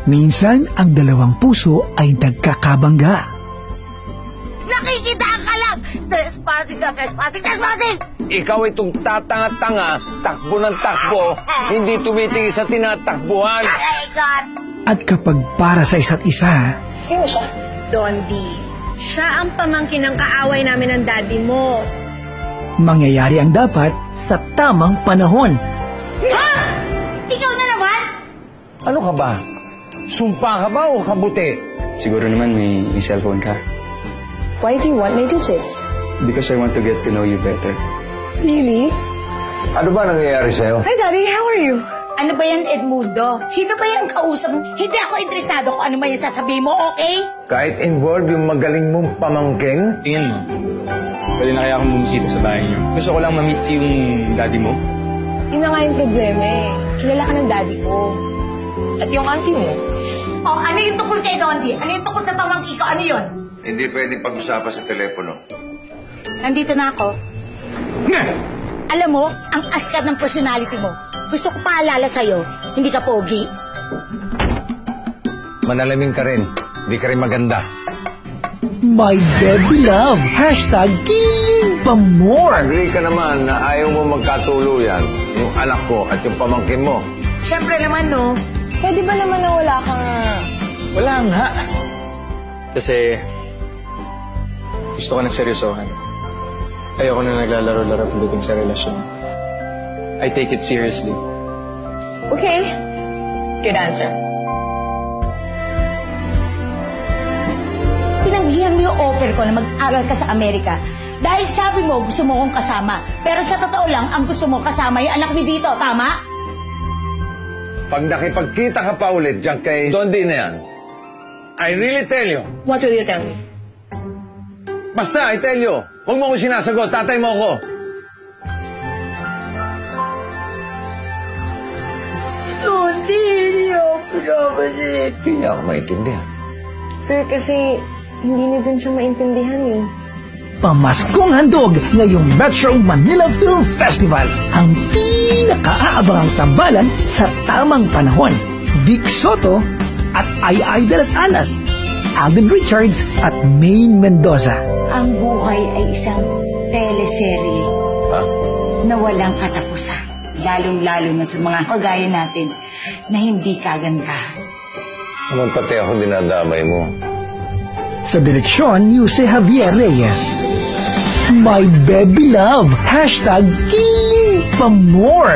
Minsan, ang dalawang puso ay nagkakabangga. Nakikita ka lang! Trespassing ka, trespassing! Ikaw itong tatanga-tanga, takbo ng takbo, hindi tumitingin sa tinatakbuhan. Ay, God! At kapag para sa isa't isa, Sino siya? Dondi. Siya ang pamangkin ng kaaway namin ng daddy mo. mangyayari ang dapat sa tamang panahon. Ha? Ikaw na naman? Ano ka ba? Sumpa ka ba o kabuti? Siguro naman may cellphone ka. Why do you want my digits? Because I want to get to know you better. Really? Ano ba nangyayari sa'yo? Hi, Daddy. How are you? Ano ba yan, Edmundo? Sino ba yung kausap mo? Hindi ako interesado kung ano man yung sasabihin mo, okay? Kahit involved yung magaling mong pamangking? Tingin mo, pwede na kaya akong bumisita sa bahay niyo. Gusto ko lang ma-meet yung daddy mo. Yun na nga yung problema eh. Kilala ka ng daddy ko. At yung auntie mo. Oh, ano yung tungkol kay Dondi? Ano yung tungkol sa pamangkin ko? Ano yun? Hindi pwede pag-usapan sa telepono. Nandito na ako. Alam mo, ang askat ng personality mo. Gusto ko paalala sa'yo, hindi ka pogi. Manalaming ka rin. Hindi ka rin maganda. My baby love, hashtag King Pamor. Agree ka naman na ayaw mo magkatuluyan yung anak ko at yung pamangkin mo. Siyempre naman, no? Pwede ba naman na wala kang... Wala nga. Kasi gusto ko na seryosohan. Ayoko na naglalaro-laro pagdating sa relasyon. I take it seriously. Okay. Good answer. Tinanggihan mo yung offer ko na mag-aral ka sa Amerika. Dahil sabi mo, gusto mo kong kasama. Pero sa totoo lang, ang gusto mo kasama yung anak ni Vito, tama? Pag nakipagkita ka pa ulit dyan kay Dondi na yan, I really tell you. What will you tell me? Basta, I tell you. Huwag mo ko sinasagot. Tatay mo ako. Dondi, hindi ako pinapansin. Hindi niya ako maintindihan. Sir, kasi hindi niya dun siya maintindihan eh. Pamaskong handog ngayong Metro Manila Film Festival. Ang pinakaabangang tambalan sa tamang panahon. Vic Soto at Ay de las Alas. Alden Richards at Maine Mendoza. Ang buhay ay isang teleserye Ha? na walang katapusan. Lalong-lalo na sa mga kagaya natin na hindi kagandahan. Naman pati ako dinadamay mo. Sa direksyon ni Jose Javier Reyes. My baby love, hashtag King Pamor.